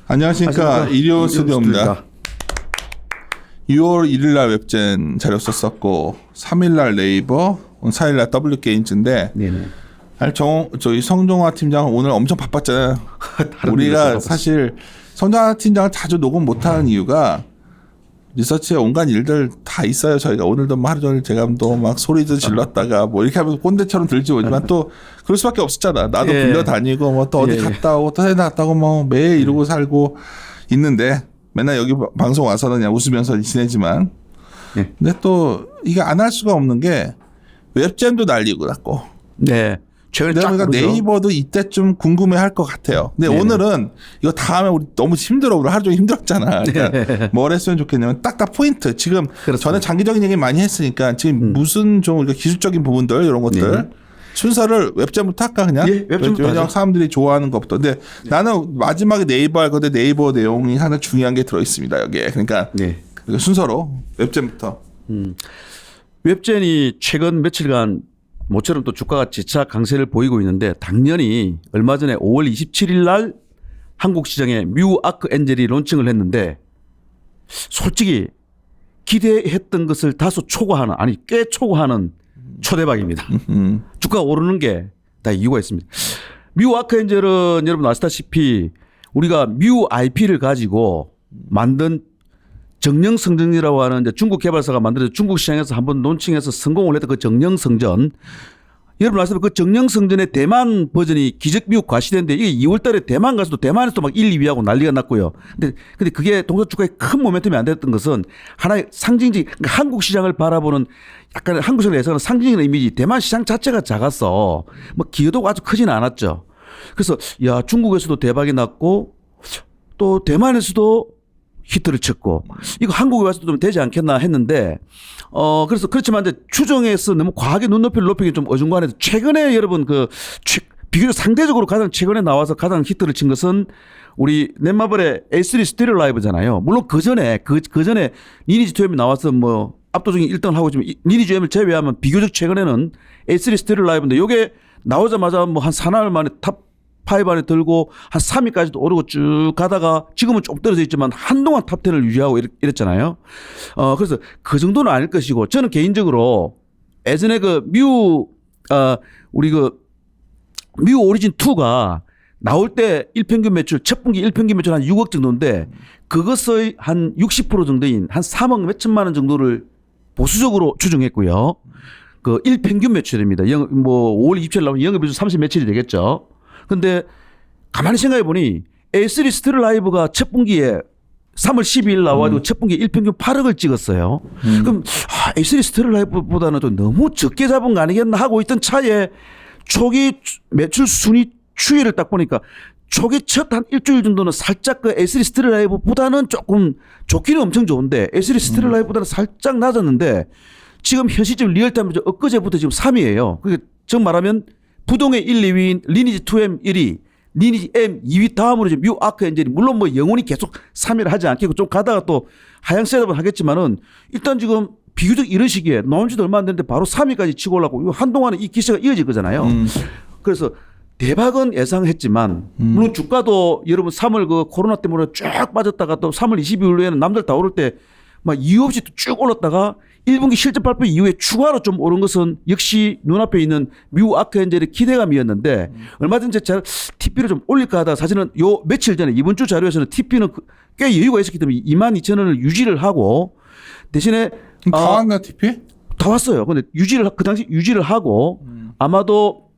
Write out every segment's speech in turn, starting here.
안녕하십니까. 일요 스튜디오입니다. 6월 1일 날 웹젠 자료 썼었고 3일 날 네이버, 4일 날 W게임즈인데 저희 성종화 팀장은 오늘 엄청 바빴잖아요. 우리가 사실 성종화 팀장을 자주 녹음 못하는 이유가 리서치에 온갖 일들 다 있어요. 저희가 오늘도 하루 종일 제가 또 막 소리도 질렀다가 뭐 이렇게 하면서 꼰대처럼 들지 오지만 또 그럴 수밖에 없었잖아. 나도 불려 다니고 뭐 또 어디 갔다 오고 또 해나 갔다 오고 뭐 매일 이러고 살고 있는데 맨날 여기 방송 와서는 그냥 웃으면서 지내지만 근데 또 이게 안 할 수가 없는 게 웹잼도 날리고 났고 최근에 그러니까 네이버도 이때쯤 궁금해할 것 같아요. 근데 오늘은 이거 다음에 우리 너무 힘들어. 우리 하루 종일 힘들었잖아. 그러니까 뭘 했으면 좋겠냐면 딱딱 포인트. 지금 전에 장기적인 얘기 많이 했으니까 지금 무슨 좀 우리가 기술적인 부분들 이런 것들 순서를 웹잼부터 할까 그냥? 왜냐면 사람들이 좋아하는 것부터. 근데 나는 마지막에 네이버 할 건데 네이버 내용이 하나 중요한 게 들어있습니다. 여기에. 그러니까 순서로 웹잼부터. 웹젠이 최근 며칠간 모처럼 또 주가가 재차 강세를 보이고 있는데 당연히 얼마 전에 5월 27일 날 한국 시장에 뮤 아크 엔젤이 론칭을 했는데 솔직히 기대했던 것을 다소 초과하는 꽤 초과하는 초대박입니다. 주가가 오르는 게 다 이유가 있습니다. 뮤 아크 엔젤은 여러분 아시다시피 우리가 뮤 IP를 가지고 만든 정령성전이라고 하는 이제 중국 개발사가 만들어서 중국 시장에서 한번 론칭해서 성공을 했던 그 정령성전. 여러분 아시다시피 그 정령성전의 대만 버전이 기적 미국 과시되는데 이게 2월 달에 대만 가서도 대만에서도 막 1, 2위하고 난리가 났고요. 근데 그게 동사 주가에 큰 모멘텀이 안 됐던 것은 하나의 상징적, 그러니까 한국 시장을 바라보는 약간 한국 시장을 예상하는 상징적인 이미지, 대만 시장 자체가 작아서 뭐 기여도가 아주 크지는 않았죠. 그래서 야, 중국에서도 대박이 났고 또 대만에서도 히트를 쳤고 이거 한국에 와서도 좀 되지 않겠나 했는데 그래서 그렇지만 이제 추정해서 너무 과하게 눈높이를 높이기 좀 어중간해서 최근에 여러분 비교적 상대적으로 가장 최근에 나와서 가장 히트를 친 것은 우리 넷마블의 A3 스티리오 라이브잖아요. 물론 그 전에 리니지 2M이 나와서 뭐 압도적인 1등을 하고 있지만 리니지 2M을 제외하면 비교적 최근에는 A3 스티리오 라이브인데 이게 나오자마자 뭐 한 4나흘 만에 탑 5 안에 들고 한 3위까지도 오르고 쭉 가다가 지금은 좀 떨어져 있지만 한동안 탑 10을 유지하고 이랬잖아요. 그래서 그 정도는 아닐 것이고 저는 개인적으로 예전에 우리 뮤 오리진 2가 나올 때 일평균 매출 첫 분기 일평균 매출 한 6억 정도인데 그것의 한 60% 정도인 한 3억 몇천만 원 정도를 보수적으로 추정했고요. 그 일평균 매출입니다. 뭐 5월 27일 나오면 영업이익 30 며칠이 되겠죠. 근데 가만히 생각해 보니 A3 스틸 라이브가 첫 분기에 3월 12일 나와가지고 첫 분기에 일평균 8억을 찍었어요. 그럼 A3 스틸 라이브보다는 좀 너무 적게 잡은 거 아니겠나 하고 있던 차에 초기 매출 순위 추이를 딱 보니까 초기 첫 한 일주일 정도는 살짝 그 A3 스틸 라이브보다는 조금 좋기는 엄청 좋은데 A3 스틸 라이브보다는 살짝 낮았는데 지금 현 시점 리얼타임으로 엊그제부터 지금 3위예요. 그게 즉 말하면 부동의 1, 2위인 리니지 2M 1위, 리니지 M 2위 다음으로 이제 뮤 아크 엔젤이 물론 뭐 영원히 계속 3위를 하지 않겠고 좀 가다가 또 하향 셋업을 하겠지만은 일단 지금 비교적 이런 시기에 나온 지도 얼마 안 됐는데 바로 3위까지 치고 올라가고 한동안은 이 기세가 이어질 거잖아요. 그래서 대박은 예상했지만 물론 주가도 여러분 3월 그 코로나 때문에 쫙 빠졌다가 또 3월 22일에는 남들 다 오를 때 막 이유 없이 쭉 올랐다가 1분기 실적 발표 이후에 추가로 좀 오른 것은 역시 눈앞에 있는 뮤 아크 엔젤의 기대감이었는데 얼마든지 TP를 좀 올릴까 하다가 사실은 요 며칠 전에 이번 주 자료에서는 TP는 꽤 여유가 있었기 때문에 22,000원을 유지를 하고 대신에 다 왔나 TP? 다 왔어요. 근데 그 당시 유지를 하고 아마도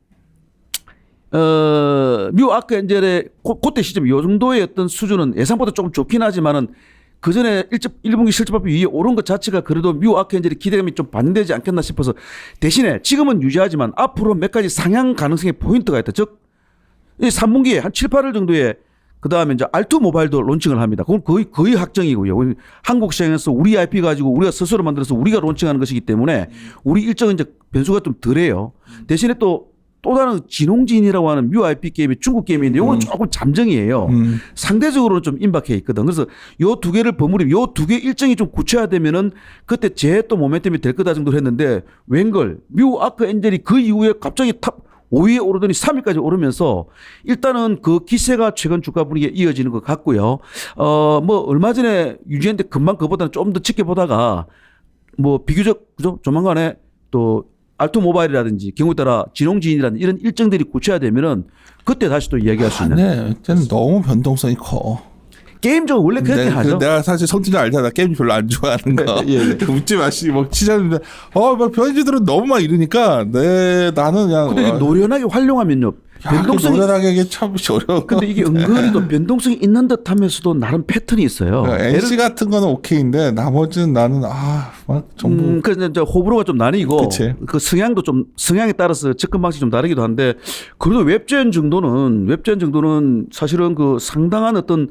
뮤 아크 엔젤의 그때 시점 요 정도의 어떤 수준은 예상보다 조금 좋긴 하지만은 그 전에 1분기 실적 발표 위에 오른 것 자체가 그래도 뮤 아크 엔젤의 기대감이 좀 반영되지 않겠나 싶어서 대신에 지금은 유지하지만 앞으로 몇 가지 상향 가능성의 포인트가 있다. 즉 3분기에 한 7, 8월 정도에 그 다음에 이제 R2 모바일도 론칭을 합니다. 그건 거의 확정이고요. 한국 시장에서 우리 IP 가지고 우리가 스스로 만들어서 우리가 론칭하는 것이기 때문에 우리 일정은 이제 변수가 좀 덜해요. 대신에 또 또 다른 진홍진이라고 하는 뮤IP 게임이 중국 게임인데 이건 조금 잠정이에요. 상대적으로는 좀 임박해 있거든. 그래서 요 두 개를 버무리면 요 두 개 일정이 좀 구체화되면은 그때 제 또 모멘텀이 될 거다 정도로 했는데 웬걸 뮤 아크 엔젤이 그 이후에 갑자기 탑 5위에 오르더니 3위까지 오르면서 일단은 그 기세가 최근 주가 분위기에 이어지는 것 같고요. 뭐 얼마 전에 유지했는데 금방 그보다는 좀 더 지켜보다가 뭐 비교적 그죠? 조만간에 또 알투 모바일이라든지 경우에 따라 진홍진이라든지 이런 일정들이 구체화되면은 그때 다시 또 이야기할 수 있는. 네, 이제는 너무 변동성이 커. 게임적으로 원래 그렇게 하죠. 내가 사실 성진이 알잖아. 게임 별로 안 좋아하는 거. 예. 웃지 마시. 뭐 치자는데 막 변이들은 너무 막 이러니까 나는 그냥. 근데 이게 노련하게 활용하면요. 변동성이 노련하게 하기 참 어려워. 근데 이게 은근히 또 변동성이 있는 듯하면서도 나름 패턴이 있어요. NC 같은 거는 오케이인데 나머지는 나는 막 전부. 그래서 이제 호불호가 좀 나뉘고 그치. 그 성향도 좀 성향에 따라서 접근 방식이 좀 다르기도 한데 그래도 웹젠 정도는 사실은 그 상당한 어떤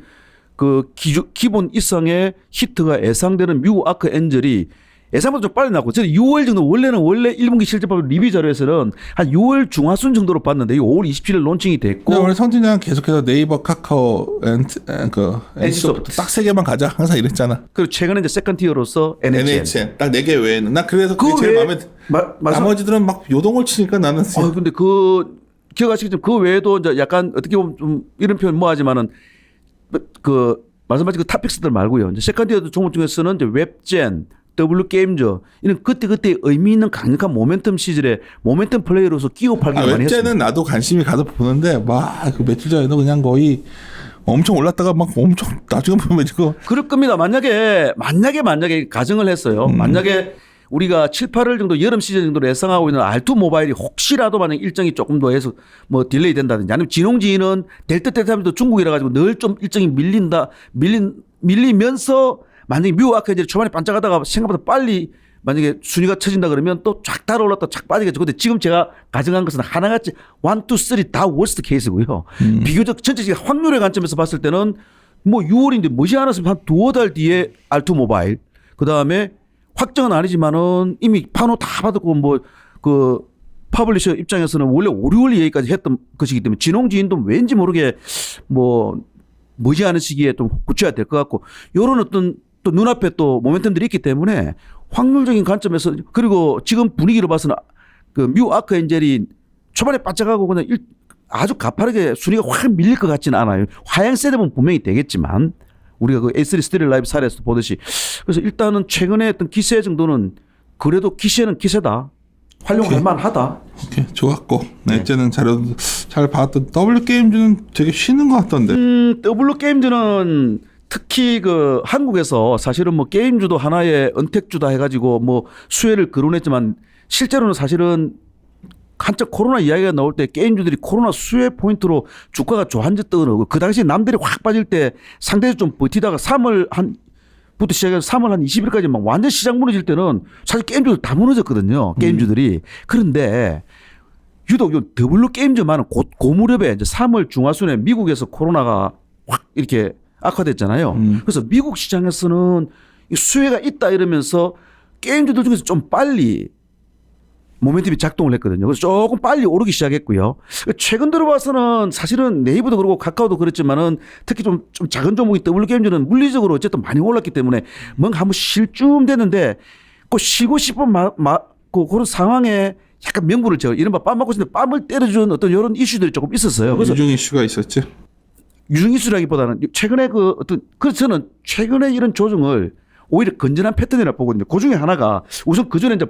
그 기본 이상의 히트가 예상되는 뮤 아크 엔젤이 예상보다 좀 빨리 나고 저는 6월 정도 원래 1분기 실제 발표 리뷰 자료에서는 한 6월 중하순 정도로 봤는데 5월 27일 론칭이 됐고 원래 성진이랑 계속해서 네이버, 카카오, NC소프트 딱 세 개만 가자 항상 이랬잖아. 그리고 최근에 이제 세컨 티어로서 NHN 딱 네 개 외에는 나 그래서 그게 제일 마음에 나머지들은 막 요동을 치니까 나는. 근데 그 기억하시겠지만 그 외에도 이제 약간 어떻게 보면 좀 이런 표현 뭐하지만은 그 말씀하신 그 탑픽스들 말고요. 이제 세컨 티어 종목 중에서는 이제 웹젠 W 게임즈 이런 그때 의미 있는 강력한 모멘텀 시절에 모멘텀 플레이로서 끼워 팔기를 많이 했습니다. 웹제는 나도 관심이 가서 보는데 막 그 며칠 전에도 그냥 거의 엄청 올랐다가 막 엄청 나중에 보면 이거 그럴 겁니다. 만약에 가정을 했어요. 만약에 우리가 7, 8월 정도 여름 시즌 정도로 예상하고 있는 R2 모바일이 혹시라도 만약 일정이 조금 더 해서 뭐 딜레이 된다든지 아니면 진홍진은 될 듯 하면서 중국이라 가지고 늘 좀 일정이 밀리면서 만약에 뮤 아크 엔젤이 초반에 반짝하다가 생각보다 빨리 만약에 순위가 쳐진다 그러면 또 쫙 따라올랐다 쫙 빠지겠죠. 근데 지금 제가 가정한 것은 하나같이 1, 2, 3 다 워스트 케이스고요. 비교적 전체적인 확률의 관점에서 봤을 때는 뭐 6월인데 머지 않았으면 한 두어 달 뒤에 R2 모바일 그다음에 확정은 아니지만은 이미 판호 다 받았고 뭐 그 퍼블리셔 입장에서는 원래 5, 6월 얘기까지 했던 것이기 때문에 진홍진도 왠지 모르게 뭐 머지않은 시기에 좀 구체화될 것 같고 이런 어떤 또 눈앞에 또 모멘텀들이 있기 때문에 확률적인 관점에서 그리고 지금 분위기로 봐서는 그 뮤 아크 엔젤이 초반에 바짝하고 그냥 아주 가파르게 순위가 확 밀릴 것 같지는 않아요. 하향세대면 분명히 되겠지만 우리가 그 A3 스틸 라이브 사례에서 보듯이 그래서 일단은 최근에 어떤 기세 정도는 그래도 기세는 기세다. 활용할 만하다. 오케이, 좋았고 넷째는 잘 봤던 W 게임즈는 되게 쉬는 것 같던데. W 게임즈는 특히 그 한국에서 사실은 뭐 게임주도 하나의 은택주다 해가지고 뭐 수혜를 거론했지만 실제로는 사실은 한참 코로나 이야기가 나올 때 게임주들이 코로나 수혜 포인트로 주가가 좋아졌던 그 당시 남들이 확 빠질 때 상대적으로 좀 버티다가 3월 부터 시작해서 3월 한 20일까지 막 완전 시장 무너질 때는 사실 게임주들 다 무너졌거든요. 게임주들이. 그런데 유독 요 W 게임즈만은 그 무렵에 이제 3월 중하순에 미국에서 코로나가 확 이렇게 악화됐잖아요. 그래서 미국 시장에서는 수혜가 있다 이러면서 게임주들 중에서 좀 빨리 모멘텀이 작동을 했거든요. 그래서 조금 빨리 오르기 시작했고요. 최근 들어봐서는 사실은 네이버도 그렇고 카카오도 그렇지만은 특히 좀 작은 종목이 W 게임즈는 물리적으로 어쨌든 많이 올랐기 때문에 뭔가 한번 쉴 쯤 됐는데 꼭 쉬고 싶은 그런 상황에 약간 명분을 제가 이른바 빰 맞고 있는데 빰을 때려준 어떤 이런 이슈들이 조금 있었어요. 그래서 유중 이슈가 있었지. 유중 이슈라기보다는 최근에 그래서 저는 최근에 이런 조정을 오히려 건전한 패턴이라 보거든요. 그 중에 하나가 우선 그 전에 이제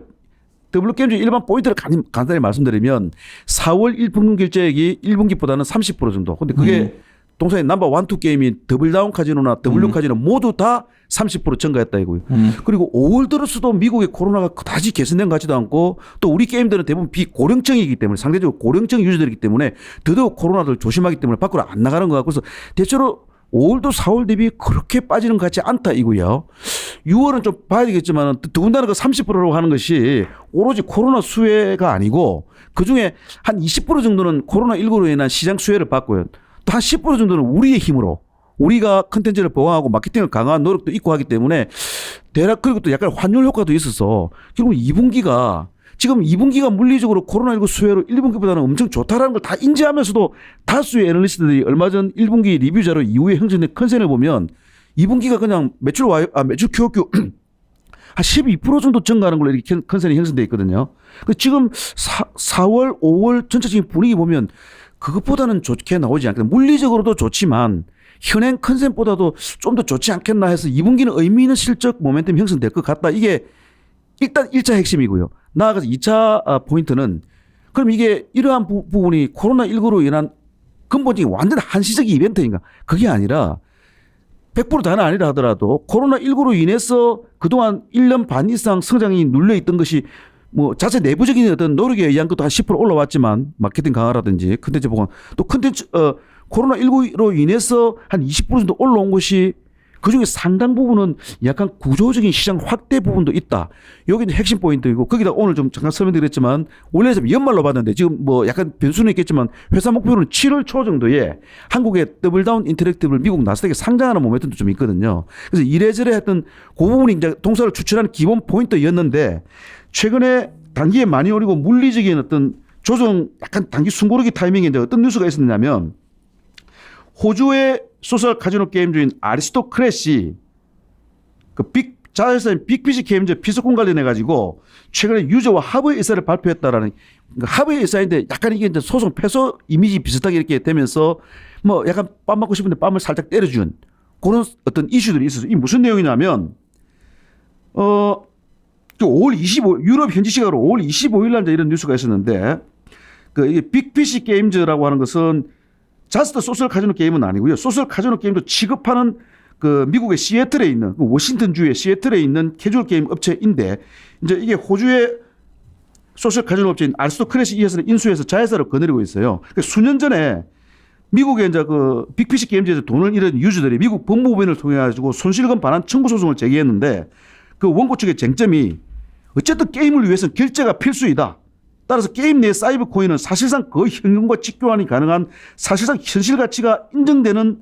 W 게임즈 일반 포인트를 간단히 말씀드리면 4월 1분기 결제액이 1분기보다는 30% 정도. 근데 그게 동사의 넘버 1, 2 게임이 더블다운 카지노나 W 카지노 모두 다 30% 증가했다 이거요. 그리고 5월 들어서도 미국의 코로나가 다시 개선된 것 같지도 않고 또 우리 게임들은 대부분 비고령층이기 때문에 상대적으로 고령층 유저들이기 때문에 더더욱 코로나를 조심하기 때문에 밖으로 안 나가는 것 같고 그래서 대체로 5월도 4월 대비 그렇게 빠지는 것 같지 않다 이고요. 6월은 좀 봐야 되겠지만 더군다나 그 30%라고 하는 것이 오로지 코로나 수혜가 아니고 그중에 한 20% 정도는 코로나19로 인한 시장 수혜를 받고요. 또 한 10% 정도는 우리의 힘으로 우리가 컨텐츠를 보강하고 마케팅을 강화한 노력도 있고 하기 때문에 대략 그리고 또 약간 환율 효과도 있어서 결국 2분기가 지금 2분기가 물리적으로 코로나19 수혜로 1분기보다는 엄청 좋다라는 걸 다 인지하면서도 다수의 애널리스트들이 얼마 전 1분기 리뷰 자료 이후에 형성된 컨센을 보면 2분기가 그냥 매출 QOQ 한 12% 정도 증가하는 걸로 이렇게 컨센이 형성되어 있거든요. 지금 4월, 5월 전체적인 분위기 보면 그것보다는 좋게 나오지 않겠나. 물리적으로도 좋지만 현행 컨센보다도 좀 더 좋지 않겠나 해서 2분기는 의미 있는 실적 모멘텀이 형성될 것 같다. 이게 일단 1차 핵심이고요. 나아가서 2차 포인트는 그럼 이게 이러한 부분이 코로나19로 인한 근본적인 완전 한시적 이벤트인가? 그게 아니라 100% 다는 아니라 하더라도 코로나19로 인해서 그동안 1년 반 이상 성장이 눌려있던 것이 뭐 자체 내부적인 어떤 노력에 의한 것도 한 10% 올라왔지만 마케팅 강화라든지 컨텐츠 보건 또 컨텐츠 코로나19로 인해서 한 20% 정도 올라온 것이 그중에 상당 부분은 약간 구조적인 시장 확대 부분도 있다. 여기는 핵심 포인트이고 거기다 오늘 좀 잠깐 설명드렸지만 원래 연말로 봤는데 지금 뭐 약간 변수는 있겠지만 회사 목표는 7월 초 정도에 한국의 더블다운 인터랙티브를 미국 나스닥에 상장하는 모멘텀도 좀 있거든요. 그래서 이래저래 했던 그 부분이 이제 동사를 추출하는 기본 포인트였는데 최근에 단기에 많이 오르고 물리적인 어떤 조정 약간 단기 숨고르기 타이밍에 이제 어떤 뉴스가 있었냐면 호주의 소셜 카지노 게임주인 아리스토크래시 그 자회사인 빅피시 게임즈 피소권 관련해 가지고 최근에 유저와 합의 의사를 발표했다라는 그러니까 합의 의사인데 약간 이게 이제 소송 패소 이미지 비슷하게 이렇게 되면서 뭐 약간 빰 맞고 싶은데 빰을 살짝 때려준 그런 어떤 이슈들이 있어서 이 무슨 내용이냐면 5월 25일 유럽 현지 시각으로 5월 25일 날 이런 뉴스가 있었는데 그 이게 빅피시 게임즈라고 하는 것은 자스트 소셜 카지노 게임은 아니고요. 소셜 카지노 게임도 취급하는 그 미국의 시애틀에 있는 그 워싱턴주의 시애틀에 있는 캐주얼 게임 업체인데 이제 이게 호주의 소셜 카지노 업체인 아리스토크래시 이 회사를 인수해서 자회사로 거느리고 있어요. 그러니까 수년 전에 미국의 이제 그 빅피시 게임즈에서 돈을 잃은 유저들이 미국 법무부인을 통해 가지고 손실금 반환 청구 소송을 제기했는데 그 원고 측의 쟁점이 어쨌든 게임을 위해서는 결제가 필수이다. 따라서 게임 내 사이버 코인은 사실상 거의 현금과 직교환이 가능한 사실상 현실 가치가 인정되는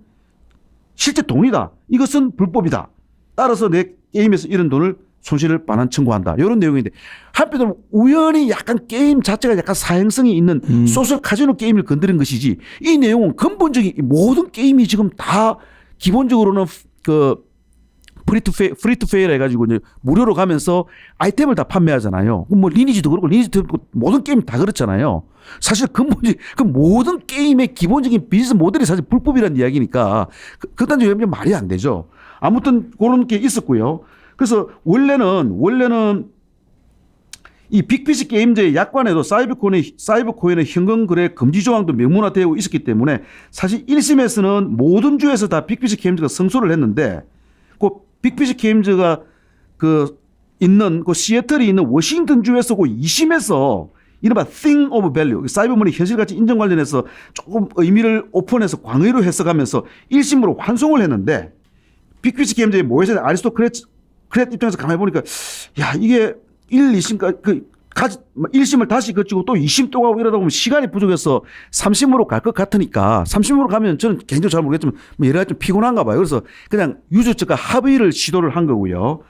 실제 돈이다. 이것은 불법이다. 따라서 내 게임에서 이런 돈을 손실을 반환 청구한다. 이런 내용인데 한편으로 우연히 약간 게임 자체가 약간 사행성이 있는 소셜 카지노 게임을 건드린 것이지 이 내용은 근본적인 모든 게임이 지금 다 기본적으로는 그 프리투페이를 해가지고 이제 무료로 가면서 아이템을 다 판매하잖아요. 뭐 리니지도 그렇고 리니지도 그렇고 모든 게임 다 그렇잖아요. 사실 근본적인 그 모든 게임의 기본적인 비즈니스 모델이 사실 불법이라는 이야기니까 그딴 점이 말이 안 되죠. 아무튼 그런 게 있었고요. 그래서 원래는 이 빅피시 게임즈의 약관에도 사이버 코인의 현금 거래 금지 조항도 명문화되어 있었기 때문에 사실 1심에서는 모든 주에서 다 빅피시 게임즈가 승소를 했는데 그 빅피시 게임즈가 그 있는 그 시애틀이 있는 워싱턴 주에서 그 2심에서 이른바 thing of value 사이버머니 현실가치 인정 관련해서 조금 의미를 오픈해서 광의로 해석하면서 1심으로 환송을 했는데 빅피시 게임즈의 모회사인 아리스토크래시 입장에서 가만히 보니까 야 이게 1, 2심까지 1심을 다시 거치고 또 2심 또 가고 이러다 보면 시간이 부족해서 3심으로 갈 것 같으니까 3심으로 가면 저는 개인적으로 잘 모르겠지만 뭐 여러 가지 좀 피곤한가 봐요. 그래서 그냥 유저 측과 합의를 시도를 한 거고요.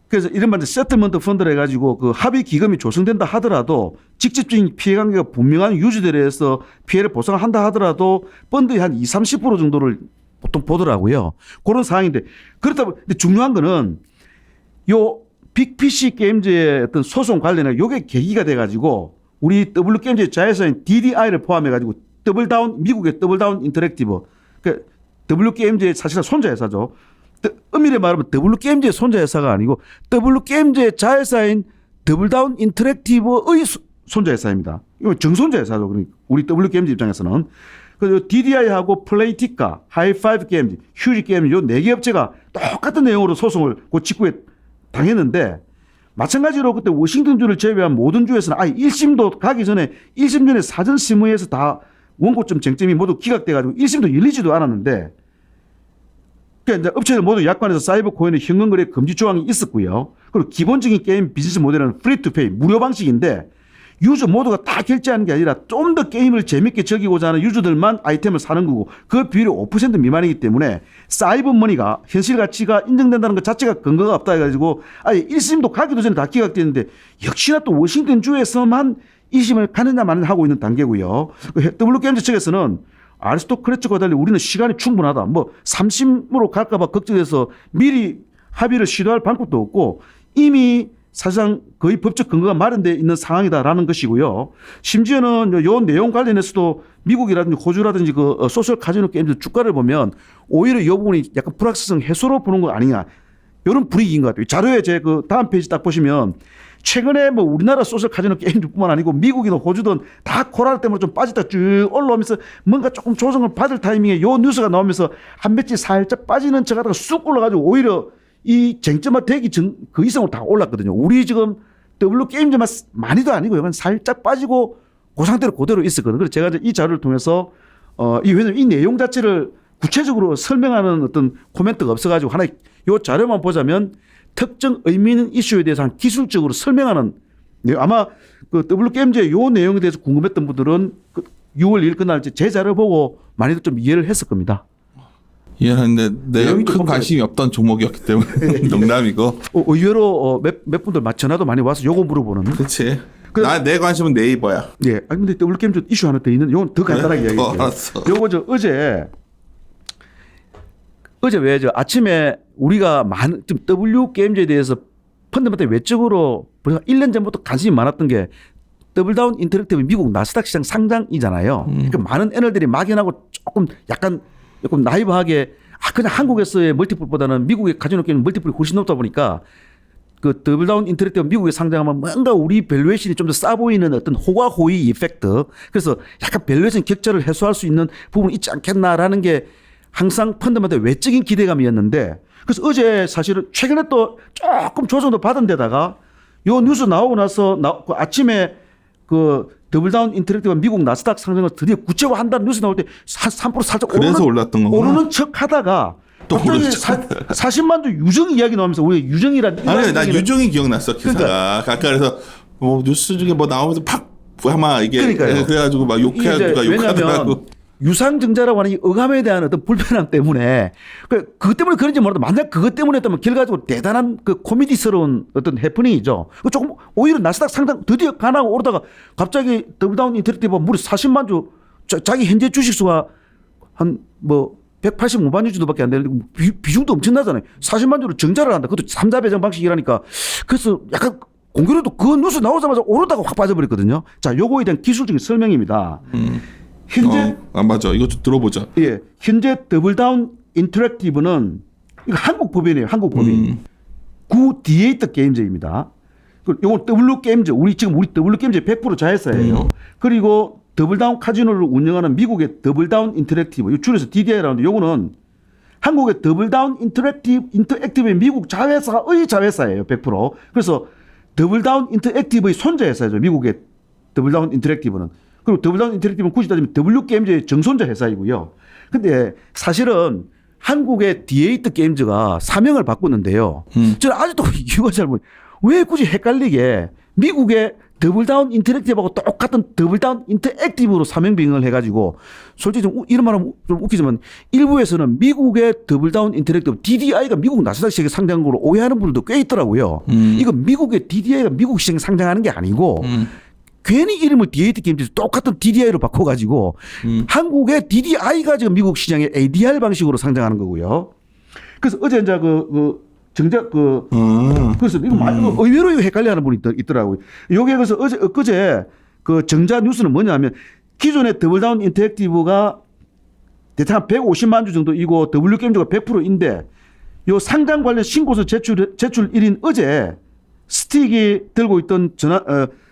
그래서 이른바 세틀먼트 펀드를 해가지고 그 합의 기금이 조성된다 하더라도 직접적인 피해 관계가 분명한 유저들에 의해서 피해를 보상한다 하더라도 펀드의 한 20, 30% 정도를 보통 보더라고요. 그런 상황인데 그렇다 보니 중요한 거는 요 빅피시 게임즈의 어떤 소송 관련해 요게 계기가 돼가지고 우리 W게임즈의 자회사인 DDI를 포함해가지고 미국의 더블다운 인터랙티브 그러니까 W게임즈의 사실상 손자회사죠. 엄밀히 말하면 W게임즈의 손자회사가 아니고 W게임즈의 자회사인 더블다운 인터랙티브의 손자회사입니다. 이거 정손자회사죠. 우리 W게임즈 입장에서는. 그리고 DDI하고 플레이티카, 하이파이브 게임즈, 휴지 게임즈 요 4개 업체가 똑같은 내용으로 소송을 그 직후에 당했는데 마찬가지로 그때 워싱턴주를 제외한 모든 주에서는 아예 1심도 가기 전에 1심 전에 사전 심의에서 다 원고점 쟁점이 모두 기각돼가지고 1심도 열리지도 않았는데 그러니까 이제 업체들 모두 약관에서 사이버 코인의 현금 거래 금지 조항이 있었고요. 그리고 기본적인 게임 비즈니스 모델은 프리 투 페이 무료 방식인데 유저 모두가 다 결제하는 게 아니라 좀 더 게임을 재밌게 즐기고자 하는 유저들만 아이템을 사는 거고 그 비율이 5% 미만이기 때문에 사이버머니가 현실 가치가 인정된다는 것 자체가 근거가 없다 해가지고 아예 1심도 가기도 전에 다 기각됐는데 역시나 또 워싱턴 주에서만 2심을 가느냐 마느냐 하고 있는 단계고요. WGMG 측에서는 아리스토크래츠와 달리 우리는 시간이 충분하다. 뭐 3심으로 갈까 봐 걱정해서 미리 합의를 시도할 방법도 없고 이미 사실상 거의 법적 근거가 마련되어 있는 상황이다라는 것이고요. 심지어는 요 내용 관련해서도 미국이라든지 호주라든지 그 소셜 카지노 게임들 주가를 보면 오히려 이 부분이 약간 불확실성 해소로 보는 거 아니냐. 이런 분위기인 것 같아요. 자료에 제 그 다음 페이지 딱 보시면 최근에 뭐 우리나라 소셜 카지노 게임뿐만 아니고 미국이든 호주든 다 코로나 때문에 좀 빠지다 쭉 올라오면서 뭔가 조금 조정을 받을 타이밍에 요 뉴스가 나오면서 한 며칠 살짝 빠지는 척 하다가 쑥 올라가지고 오히려 이 쟁점화 되기 전 그 이상으로 다 올랐거든요. 우리 지금 WGM만 많이도 아니고 약간 살짝 빠지고 그 상태로 그대로 있었거든요. 그래서 제가 이 자료를 통해서 왜냐면 이 내용 자체를 구체적으로 설명하는 어떤 코멘트가 없어가지고 하나 이 자료만 보자면 특정 의미 있는 이슈에 대해서 한 기술적으로 설명하는 아마 그 WGM의 이 내용에 대해서 궁금했던 분들은 그 6월 1일 그날 제 자료 보고 많이들 좀 이해를 했을 겁니다. 이해하는데 내가 큰 관심이 없던 종목이었기 때문에 농담이고 의외로 몇 분들 전화도 많이 와서 요거 물어보는. 그렇지. 내 관심은 네이버야. 예. 아니 근데 WGM 이슈 하나 더 있는 요건 더 간단하게 이야기해요. 알았어. 요거 어제 왜 아침에 우리가 많은 좀 WGM에 대해서 펀드멘탈 외적으로 벌써 1년 전부터 관심이 많았던 게 더블다운 인터랙티브 미국 나스닥 시장 상장이잖아요. 그러니까 많은 애널들이 막연하고 조금 나이브하게 그냥 한국에서의 멀티플보다는 미국의 카지노 게임 멀티플이 훨씬 높다 보니까 그 더블다운 인터랙티브 미국에 상장하면 뭔가 우리 밸류에이션이 좀 더 싸 보이는 어떤 호가호의 이펙트. 그래서 약간 밸류에이션 격차를 해소할 수 있는 부분이 있지 않겠나라는 게 항상 펀드마다 외적인 기대감이었는데 그래서 어제 사실은 최근에 또 조금 조정도 받은 데다가 요 뉴스 나오고 나서 그 아침에 그 더블다운 인터랙티브 미국 나스닥 상장을 드디어 구체화한다는 뉴스 나올 때 3% 살짝 그래서 올랐던 거구나. 오르는 척 하다가 또 갑자기 40만 주 유정 이야기 나오면서 왜 유정이란 아니 나 유정이 기억났어 기사가. 그러니까. 아까 그래서 뭐 뉴스 중에 뭐 나오면서 팍 아마 이게 그러니까요. 그래가지고 막 욕하더라고. 유상증자라고 하는 이 의감에 대한 어떤 불편함 때문에 그것 때문에 그런지 몰라도 만약 그것 때문에였다면 결과적으로 대단한 그 코미디스러운 어떤 해프닝이죠. 조금 오히려 나스닥 상장 드디어 가나고 오르다가 갑자기 더블다운 인터랙티브가 무려 40만 주 자기 현재 주식수가 한 뭐 185만 주 정도밖에 안 되는데 비중도 엄청나잖아요. 40만 주로 정자를 한다. 그것도 3자 배정 방식이라니까. 그래서 약간 공교롭도 그 뉴스 나오자마자 오르다가 확 빠져버렸거든요. 자, 요거에 대한 기술적인 설명입니다. 현재 맞아. 이거 좀 들어보자. 예, 현재 더블다운 인터랙티브는 이거 한국 법인이에요. 한국 법인. 구 디에이터 게임즈입니다. 이건 WGM즈 우리 WGM즈 100% 자회사예요. 그리고 더블다운 카지노를 운영하는 미국의 더블다운 인터랙티브, 줄여서 DDI라는데 요거는 한국의 더블다운 인터랙티브의 미국 자회사의 자회사예요. 100%. 그래서 더블다운 인터랙티브의 손자회사죠. 미국의 더블다운 인터랙티브는. 그리고 더블다운 인터랙티브는 굳이 따지면 WGM즈의 정손자 회사이고요. 근데 사실은 한국의 디에이트 게임즈가 사명을 바꿨는데요. 저는 아직도 이유가 잘 모르겠어요. 왜 굳이 헷갈리게 미국의 더블다운 인터랙티브하고 똑같은 더블다운 인터액티브로 사명 변경을 해가지고 솔직히 좀 이런 말하면 좀 웃기지만 일부에서는 미국의 더블다운 인터랙티브 DDI가 미국 나스닥 시장에 상장한 걸로 오해하는 분들도 꽤 있더라고요. 이건 미국의 DDI가 미국 시장에 상장하는 게 아니고 괜히 이름을 디에이트 게임즈 똑같은 DDI로 바꿔가지고 한국의 DDI가 지금 미국 시장에 ADR 방식으로 상장하는 거고요. 그래서 어제 이제 그래서 이거 의외로 헷갈려하는 분이 있더라고요. 요게 그래서 엊그제 그 정자 뉴스는 뭐냐면 기존의 더블다운 인터랙티브가 대략 150만 주 정도이고 WGM즈가 100%인데 요 상장 관련 신고서 제출 1인 어제 스틱이 들고 있던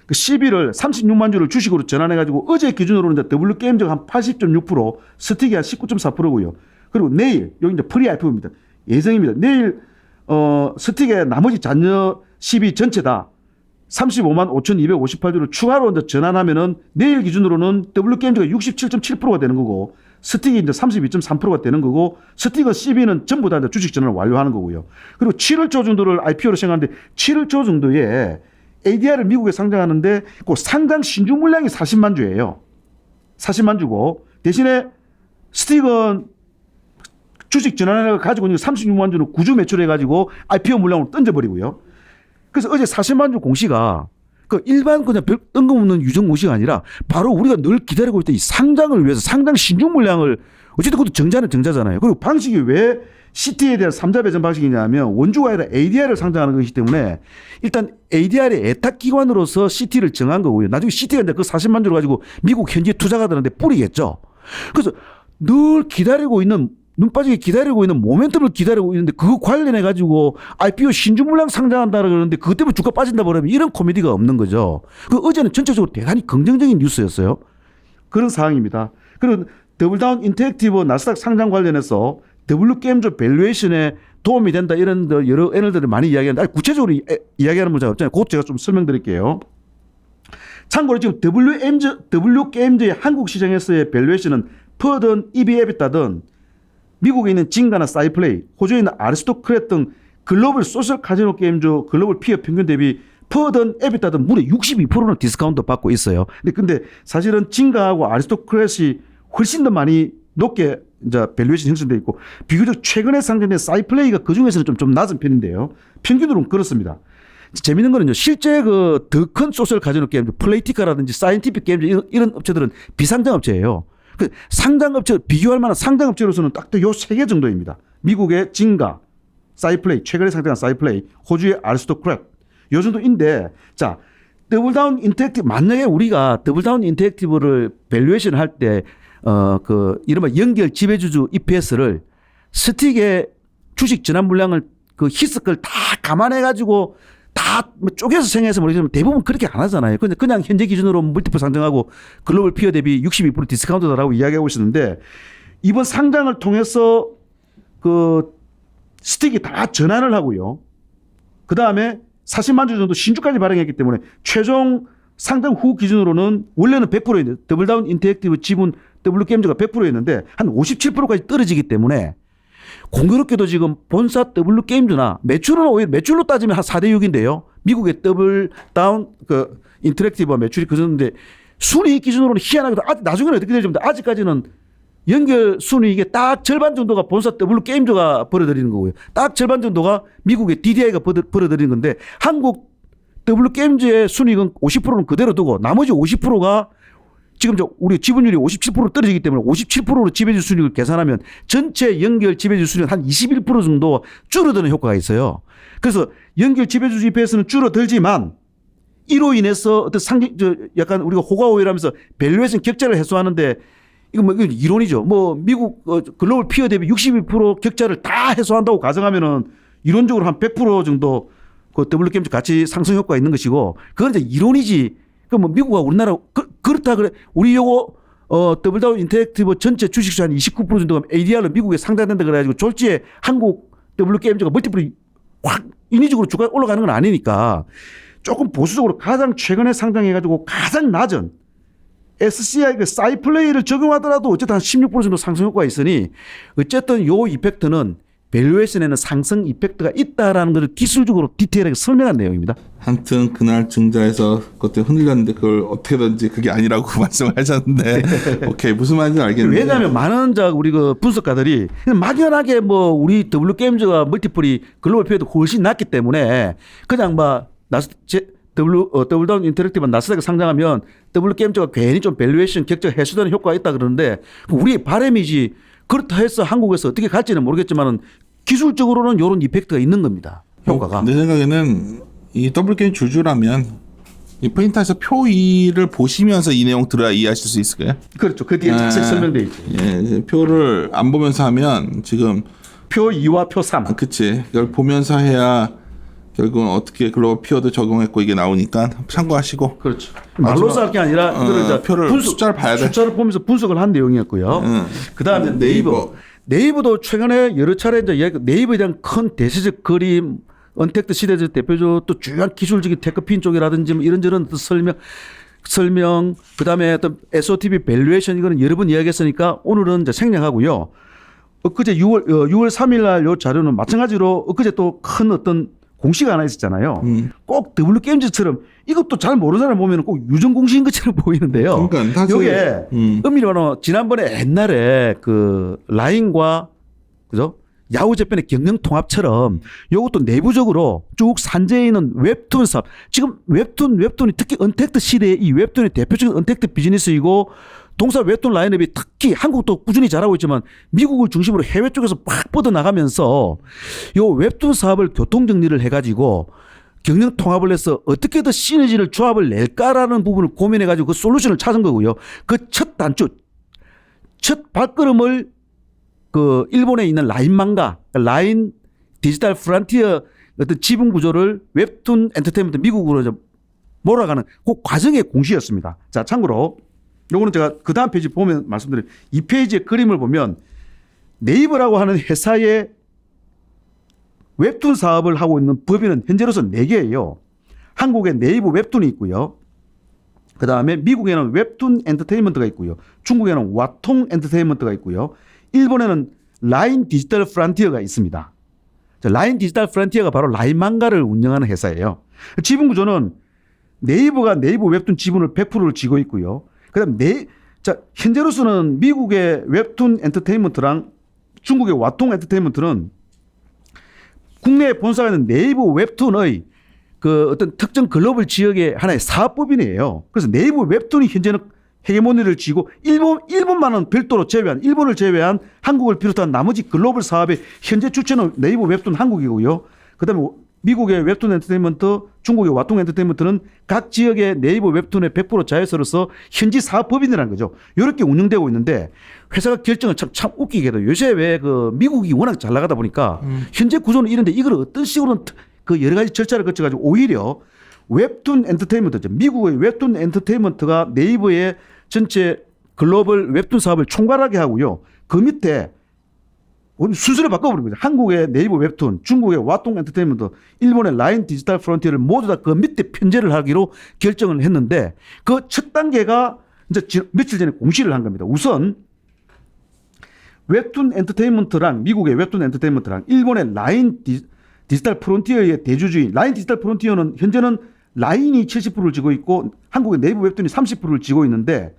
그 시비를 36만 주를 주식으로 전환해가지고 어제 기준으로는 이제 WGM즈가 한 80.6%, 스틱이 한 19.4%고요. 그리고 내일 여기 이제 프리IPO입니다. 예정입니다. 내일 스틱의 나머지 잔여 시비 전체 다 35만 5,258주를 추가로 이제 전환하면은 내일 기준으로는 WGM즈가 67.7%가 되는 거고 스틱이 이제 32.3%가 되는 거고 스틱과 CB는 전부 다 이제 주식 전환을 완료하는 거고요. 그리고 7월 초 정도를 IPO로 생각하는데 7월 초 정도에 ADR을 미국에 상장하는데 그 상장 신주 물량이 40만 주예요. 40만 주고 대신에 스틱은 주식 전환해가 가지고 있는 36만 주는 구주 매출해가지고 IPO 물량으로 던져버리고요. 그래서 어제 40만 주 공시가 그 일반 그냥 별 뜬금없는 유정 공시가 아니라 바로 우리가 늘 기다리고 있던 이 상장을 위해서 상장 신주 물량을 어쨌든 그것도 정자는 정자잖아요. 그리고 방식이 왜 CT에 대한 3자 배정 방식이냐면 원주가 아니라 ADR을 상장하는 것이기 때문에 일단 ADR의 애탁기관으로서 CT를 정한 거고요. 나중에 CT가 이제 그 40만 주를 가지고 미국 현지에 투자가들한테 뿌리겠죠. 그래서 늘 기다리고 있는 눈 빠지게 기다리고 있는 모멘텀을 기다리고 있는데 그거 관련해 가지고 IPO 신주 물량 상장한다 그러는데 그것 때문에 주가 빠진다 그러면 이런 코미디가 없는 거죠. 그 어제는 전체적으로 대단히 긍정적인 뉴스였어요. 그런 상황입니다. 그리고 더블다운 인터랙티브 나스닥 상장 관련해서 W게임즈 밸류에이션에 도움이 된다 이런 여러 애널들이 많이 이야기하는데 구체적으로 이야기하는 문제가 없잖아요. 그것 제가 좀 설명드릴게요. 참고로 지금 W게임즈의 한국 시장에서의 밸류에이션은 퍼든 EV/EBITDA든 미국에 있는 징가나 사이플레이, 호주에 있는 아리스토크렛 등 글로벌 소셜 카지노 게임즈 글로벌 피어 평균 대비 퍼든 에비타든 무려 62%는 디스카운트 받고 있어요. 근데 사실은 징가하고 아리스토크렛이 훨씬 더 많이 높게 이제 밸류에이션이 형성되어 있고 비교적 최근에 상장된 사이플레이가 그 중에서는 좀 낮은 편인데요. 평균으로는 그렇습니다. 재밌는 거는요. 실제 그 더 큰 소셜 카지노 게임즈, 플레이티카라든지 사이언티픽 게임즈 이런 업체들은 비상장 업체예요. 그 상장업체 비교할 만한 상장업체로서는 딱 요 3개 정도입니다. 미국의 징가, 사이플레이, 최근에 상장한 사이플레이, 호주의 아리스토크렛 요 정도인데 자 더블다운 인터랙티브 만약에 우리가 더블다운 인터랙티브를 밸류에이션 할 때 그 이른바 연결 지배주주 EPS를 스틱의 주식 전환 물량을 그 희석을 다 감안해 가지고 다 쪼개서 생각해서 모르겠지만 대부분 그렇게 안 하잖아요. 근데 그냥 현재 기준으로 멀티플 상장하고 글로벌 피어 대비 62% 디스카운트다라고 이야기하고 있었는데 이번 상장을 통해서 그 스틱이 다 전환을 하고요. 그 다음에 40만 주 정도 신주까지 발행했기 때문에 최종 상장 후 기준으로는 원래는 100%였는데 더블다운 인터랙티브 지분 W게임즈가 100%였는데 한 57%까지 떨어지기 때문에 공교롭게도 지금 본사 W게임즈나 매출은 오히려 매출로 따지면 한 4대 6인데요. 미국의 더블다운 그 인터랙티브와 매출이 그 정도인데 순이익 기준으로는 희한하게도 나중에는 어떻게 될지 모르겠는데 아직까지는 연결 순이익의 딱 절반 정도가 본사 W게임즈가 벌어들이는 거고요. 딱 절반 정도가 미국의 DDI가 벌어들이는 건데 한국 W게임즈의 순이익은 50%는 그대로 두고 나머지 50%가 지금 우리 지분율이 57% 떨어지기 때문에 57%로 지배주 순이익을 계산하면 전체 연결 지배주 순이익 한 21% 정도 줄어드는 효과가 있어요. 그래서 연결 지배주 EPS는 줄어들지만 이로 인해서 어떤 약간 우리가 호가호일하면서 밸류에이션 격차를 해소하는데 이거 뭐 이론이죠. 뭐 미국 글로벌 피어 대비 62% 격차를 다 해소한다고 가정하면은 이론적으로 한 100% 정도 그 W게임즈 가치 상승 효과가 있는 것이고 그건 이제 이론이지. 그 뭐 미국과 우리나라 그렇다 그래. 우리 요거 더블다운 인터랙티브 전체 주식수 한 29% 정도가 ADR로 미국에 상장된다 그래가지고 졸지에 한국 W게임즈가 멀티플이 확 인위적으로 주가 올라가는 건 아니니까 조금 보수적으로 가장 최근에 상장해가지고 가장 낮은 SCI 그 사이플레이를 적용하더라도 어쨌든 한 16% 정도 상승 효과가 있으니 어쨌든 요 이펙트는 밸류에이션에는 상승 이펙트가 있다라는 것을 기술적으로 디테일하게 설명한 내용입니다. 하여튼 그날 증자에서 그때 흔들렸는데 그걸 어떻게든지 그게 아니라고 말씀을 하셨는데 오케이 무슨 말인지 알겠는데 왜냐하면 많은 우리 그 분석가들이 막연하게 뭐 우리 W게임즈가 멀티플이 글로벌 피어도 훨씬 낮기 때문에 그냥 막 더블다운 인터랙티브만 나스닥에 상장하면 W게임즈가 괜히 좀 밸류에이션 격차 해소되는 효과가 있다 그러는데 우리의 바람이지 그렇다 해서 한국에서 어떻게 갈지는 모르겠지만은 기술적으로는 이런 이펙트가 있는 겁니다. 효과가. 내 생각에는 이 더블게임 주주라면 이 프린터에서 표 2를 보시면서 이 내용 들어야 이해하실 수 있을 거예요. 그렇죠. 그 뒤에 자세히 설명되어 있죠. 예, 표를 안 보면서 하면 지금 표 2와 표 3. 그치. 그걸 보면서 해야 결국은 어떻게 글로벌 피어도 적용했고 이게 나오니까 참고하시고. 그렇죠. 말로서 할 게 아니라 표를 숫자를 봐야 돼. 숫자를 보면서 분석을 한 내용이었고요. 그다음에 네이버도 최근에 여러 차례 이제 네이버에 대한 큰 대세적 그림, 언택트 시대적 대표적 또 주요한 기술적인 테크핀 쪽이라든지 뭐 이런저런 설명, 그다음에 어떤 SOTP 밸류에이션 이거는 여러 번 이야기했으니까 오늘은 이제 생략하고요. 엊그제 6월 3일 날 요 자료는 마찬가지로 엊그제 또 큰 어떤 공시가 하나 있었잖아요. 꼭 W게임즈처럼 이것도 잘 모르는 사람 보면 꼭 유전 공시인 것처럼 보이는데요. 그러니까 사실 이게 엄밀히 말하면 지난번에 옛날에 그 라인과 그죠? 야후 재팬의 경영 통합처럼 이것도 내부적으로 쭉 산재해 있는 웹툰 사업. 지금 웹툰이 특히 언택트 시대의 이 웹툰의 대표적인 언택트 비즈니스이고 동사 웹툰 라인업이 특히 한국도 꾸준히 잘하고 있지만 미국을 중심으로 해외 쪽에서 막 뻗어나가면서 이 웹툰 사업을 교통정리를 해가지고 경영 통합을 해서 어떻게 더 시너지를 조합을 낼까라는 부분을 고민해가지고 그 솔루션을 찾은 거고요. 그 첫 단추, 첫 발걸음을 그 일본에 있는 라인망가, 라인 디지털 프론티어 어떤 지분 구조를 웹툰 엔터테인먼트 미국으로 이제 몰아가는 그 과정의 공시였습니다. 자, 참고로 요거는 제가 그 다음 페이지 보면 말씀드린 이 페이지의 그림을 보면 네이버라고 하는 회사의 웹툰 사업을 하고 있는 법인은 현재로서 4개예요. 한국에 네이버 웹툰이 있고요. 그 다음에 미국에는 웹툰 엔터테인먼트가 있고요. 중국에는 와통 엔터테인먼트가 있고요. 일본에는 라인 디지털 프론티어가 있습니다. 라인 디지털 프론티어가 바로 라인망가를 운영하는 회사예요. 지분 구조는 네이버가 네이버 웹툰 지분을 100%를 쥐고 있고요. 그다음 현재로서는 미국의 웹툰 엔터테인먼트랑 중국의 와통 엔터테인먼트는 국내에 본사가 있는 네이버 웹툰의 그 어떤 특정 글로벌 지역의 하나의 사업법인이에요. 그래서 네이버 웹툰이 현재는 헤게모니를 쥐고 일본만은 별도로 제외한 일본을 제외한 한국을 비롯한 나머지 글로벌 사업의 현재 주체는 네이버 웹툰 한국이고요. 그다음에 미국의 웹툰 엔터테인먼트, 중국의 와통 엔터테인먼트는 각 지역의 네이버 웹툰의 100% 자회사로서 현지 사업법인이라는 거죠. 이렇게 운영되고 있는데 회사가 결정을 참 웃기게도 요새 왜 그 미국이 워낙 잘 나가다 보니까 현재 구조는 이런데 이걸 어떤 식으로 그 여러 가지 절차를 거쳐가지고 오히려 웹툰 엔터테인먼트죠. 미국의 웹툰 엔터테인먼트가 네이버의 전체 글로벌 웹툰 사업을 총괄하게 하고요. 그 밑에 순서를 바꿔버린 거죠. 한국의 네이버 웹툰, 중국의 와통 엔터테인먼트, 일본의 라인 디지털 프론티어를 모두 다 그 밑에 편제를 하기로 결정을 했는데 그 첫 단계가 이제 며칠 전에 공시를 한 겁니다. 우선 웹툰 엔터테인먼트랑 미국의 웹툰 엔터테인먼트랑 일본의 라인 디지털 프론티어의 대주주인 라인 디지털 프론티어는 현재는 라인이 70%를 쥐고 있고 한국의 네이버 웹툰이 30%를 쥐고 있는데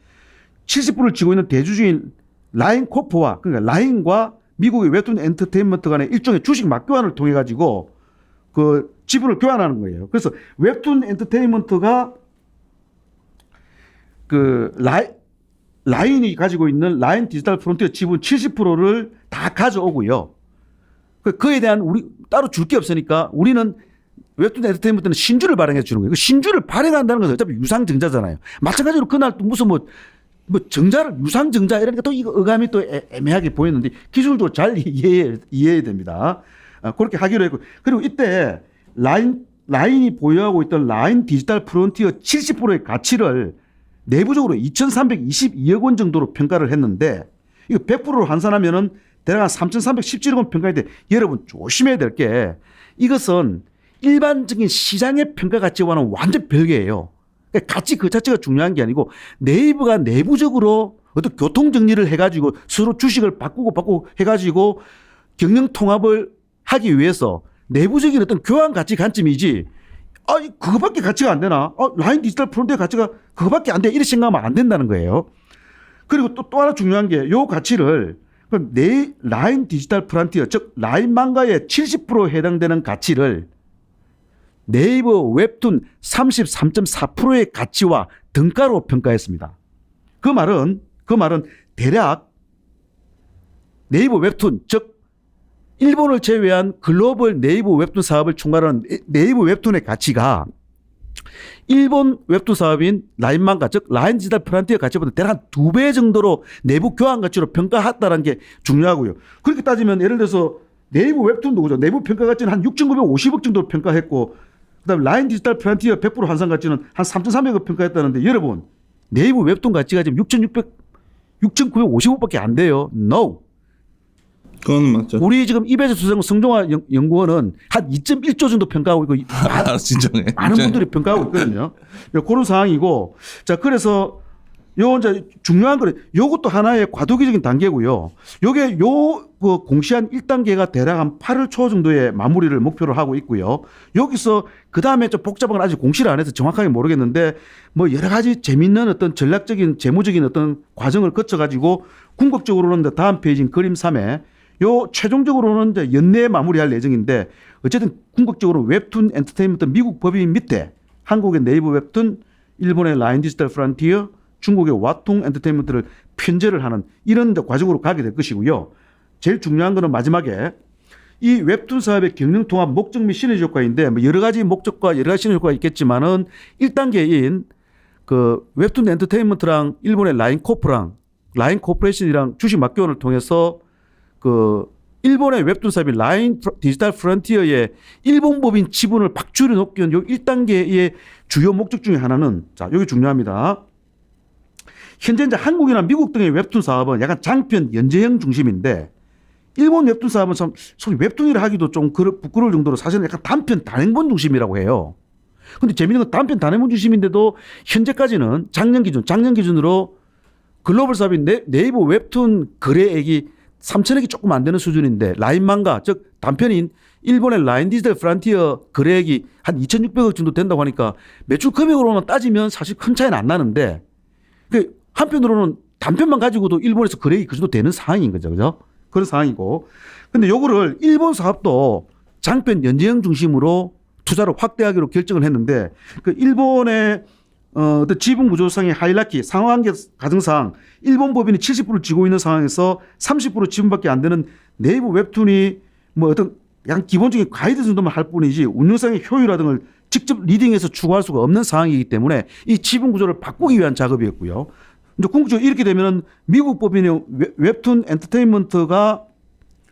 70%를 쥐고 있는 대주주인 라인 코프와 그러니까 라인과 미국의 웹툰 엔터테인먼트 간의 일종의 주식 맞교환을 통해 가지고 그 지분을 교환하는 거예요. 그래서 웹툰 엔터테인먼트가 그 라인이 가지고 있는 라인 디지털 프론티어 지분 70%를 다 가져오고요. 그에 대한 우리 따로 줄 게 없으니까 우리는 웹툰 엔터테인먼트는 신주를 발행해 주는 거예요. 신주를 발행한다는 것은 어차피 유상증자잖아요. 마찬가지로 그날 또 무슨 뭐 정자를 유상증자 이러니까 또 이거 어감이 또 애매하게 보이는데 기술도 잘 이해해야 됩니다. 그렇게 하기로 했고 그리고 이때 라인이 보유하고 있던 라인 디지털 프론티어 70%의 가치를 내부적으로 2,322억 원 정도로 평가를 했는데 이거 100%로 환산하면은 대략 한 3,317억 원 평가인데 여러분 조심해야 될 게 이것은 일반적인 시장의 평가 가치와는 완전 별개예요. 가치 그 자체가 중요한 게 아니고 네이버가 내부적으로 어떤 교통 정리를 해가지고 서로 주식을 바꾸고 해가지고 경영 통합을 하기 위해서 내부적인 어떤 교환 가치 관점이지 그거밖에 가치가 안 되나? 라인 디지털 프론티어 가치가 그거밖에 안 돼. 이렇게 생각하면 안 된다는 거예요. 그리고 또 하나 중요한 게 요 가치를 라인 디지털 프론티어 즉 라인망가의 70% 해당되는 가치를 네이버 웹툰 33.4%의 가치와 등가로 평가했습니다. 그 말은 대략 네이버 웹툰 즉 일본을 제외한 글로벌 네이버 웹툰 사업을 총괄하는 네이버 웹툰의 가치가 일본 웹툰 사업인 라인망가 즉 라인 디지털 프론티어 가치보다 대략 한 2배 정도로 내부 교환 가치로 평가했다는 게 중요하고요. 그렇게 따지면 예를 들어서 네이버 웹툰도 그죠. 내부 평가 가치는 한 6,950억 정도로 평가했고 그다음에 라인 디지털 프론티어 100% 환산 가치는 한 3,300억 평가했다는데 여러분 네이버 웹툰 가치가 지금 6,950억밖에 안 돼요. No. 그건 맞죠. 우리 지금 이배수 수석 성종화 연구원은 한 2.1조 정도 평가하고 있고 진정해. 많은 분들이 평가하고 있거든요. 그런 상황이고 자 그래서 요 이제 중요한 거는 요것도 하나의 과도기적인 단계고요. 요게 그 공시한 1단계가 대략 한 8월 초 정도에 마무리를 목표로 하고 있고요. 여기서 그다음에 좀 복잡한 건 아직 공시를 안 해서 정확하게 모르겠는데 뭐 여러 가지 재밌는 어떤 전략적인 재무적인 어떤 과정을 거쳐 가지고 궁극적으로는 다음 페이지인 그림 3에 요 최종적으로는 이제 연내에 마무리할 예정인데 어쨌든 궁극적으로 웹툰 엔터테인먼트 미국 법인 밑에 한국의 네이버 웹툰, 일본의 라인 디지털 프론티어, 중국의 와통 엔터테인먼트를 편제를 하는 이런 과정으로 가게 될 것이고요. 제일 중요한 거는 마지막에 이 웹툰 사업의 경영 통합 목적 및 시너지 효과인데 뭐 여러 가지 목적과 여러 가지 시너지 효과가 있겠지만은 1단계인 그 웹툰 엔터테인먼트랑 일본의 라인 코퍼레이션이랑 주식 맞교환을 통해서 그 일본의 웹툰 사업인 라인 디지털 프론티어의 일본 법인 지분을 박줄여 놓기 위한 요 1단계의 주요 목적 중에 하나는 자, 여기 중요합니다. 현재 이제 한국이나 미국 등의 웹툰 사업은 약간 장편 연재형 중심인데 일본 웹툰 사업은 참 소위 웹툰이라 하기도 좀 부끄러울 정도로 사실은 약간 단편 단행본 중심이라고 해요. 근데 재미있는 건 단편 단행본 중심인데도 현재까지는 작년 기준으로 글로벌 사업인 네이버 웹툰 거래액이 3천억이 조금 안 되는 수준인데 라인 망가 즉 단편인 일본의 라인 디지털 프론티어 거래액이 한 2,600억 정도 된다고 하니까 매출 금액으로만 따지면 사실 큰 차이는 안 나는데 한편으로는 단편만 가지고도 일본에서 거래액이 그 정도 되는 상황인 거죠. 그죠? 그런 상황이고. 근데 요거를 일본 사업도 장편 연재형 중심으로 투자를 확대하기로 결정을 했는데 그 일본의 지분 구조상의 하이라키 상호관계 가정상 일본 법인이 70%를 쥐고 있는 상황에서 30% 지분밖에 안 되는 네이버 웹툰이 뭐 어떤 약간 기본적인 가이드 정도만 할 뿐이지 운영상의 효율화 등을 직접 리딩해서 추구할 수가 없는 상황이기 때문에 이 지분 구조를 바꾸기 위한 작업이었고요. 이제 궁극적으로 이렇게 되면은 미국 법인의 웹툰 엔터테인먼트가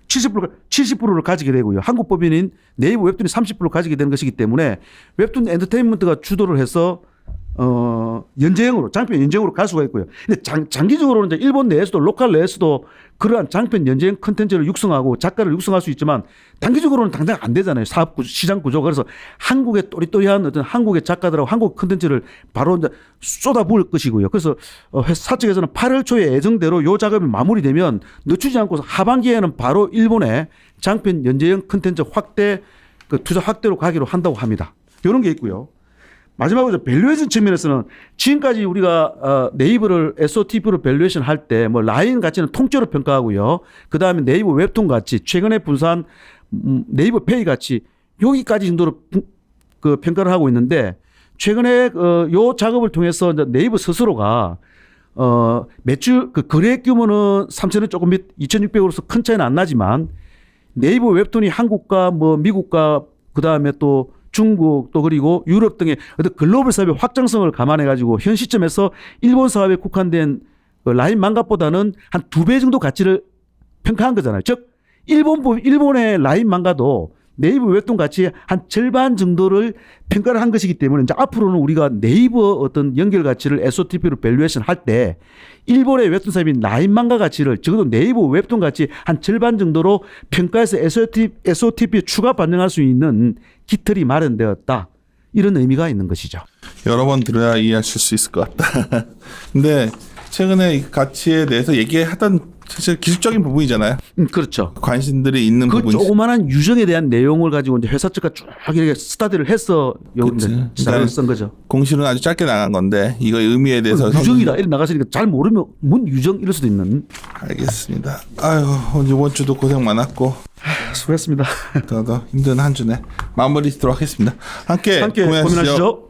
70%를 가지게 되고요. 한국 법인인 네이버 웹툰이 30%를 가지게 되는 것이기 때문에 웹툰 엔터테인먼트가 주도를 해서 연재형으로 장편 연재형으로 갈 수가 있고요. 근데 장기적으로는 이제 일본 내에서도 로컬 내에서도 그러한 장편 연재형 컨텐츠를 육성하고 작가를 육성할 수 있지만 단기적으로는 당장 안 되잖아요. 사업 구조, 시장 구조가. 그래서 한국의 또리또리한 어떤 한국의 작가들하고 한국 컨텐츠를 바로 이제 쏟아부을 것이고요. 그래서 회사 측에서는 8월 초에 예정대로 요 작업이 마무리되면 늦추지 않고 하반기에는 바로 일본의 장편 연재형 컨텐츠 확대 그 투자 확대로 가기로 한다고 합니다. 이런 게 있고요. 마지막으로 밸류에이션 측면에서는 지금까지 우리가 네이버를 SOTP로 밸류에이션 할 때 뭐 라인 가치는 통째로 평가하고요. 그 다음에 네이버 웹툰 가치, 최근에 분산 네이버 페이 가치 여기까지 정도로 그 평가를 하고 있는데 최근에 요 작업을 통해서 네이버 스스로가 매출 그 거래액 규모는 3천억 조금 및 2,600으로서 큰 차이는 안 나지만 네이버 웹툰이 한국과 뭐 미국과 그 다음에 또 중국 또 그리고 유럽 등의 어떤 글로벌 사업의 확장성을 감안해 가지고 현 시점에서 일본 사업에 국한된 라인 망가보다는 한 2배 정도 가치를 평가한 거잖아요. 즉 일본의 라인 망가도 네이버 웹툰 가치의 한 절반 정도를 평가를 한 것이기 때문에 이제 앞으로는 우리가 네이버 어떤 연결 가치를 SOTP로 밸류에이션 할 때 일본의 웹툰 사업인 라인 망가 가치를 적어도 네이버 웹툰 가치 한 절반 정도로 평가해서 SOTP에 추가 반영할 수 있는 깃털이 마련되었다. 이런 의미가 있는 것이죠. 여러 번 들어야 이해하실 수 있을 것 같다. 근데 최근에 이 가치에 대해서 얘기하던 사실 기술적인 부분이잖아요. 그렇죠. 관심들이 있는 그 부분이. 조그마한 유정에 대한 내용을 가지고 이제 회사 측과 쭉 이렇게 스타디를 해서 자료를 쓴 거죠. 공시는 아주 짧게 나간 건데 이거 의미에 대해서 유정이다 이렇게 나갔으니까 잘 모르면 뭔 유정 이럴 수도 있는. 알겠습니다. 아유 이번 주도 고생 많았고 수고했습니다. 더 힘든 한 주네. 마무리 짓도록 하겠습니다. 함께 고민하시죠.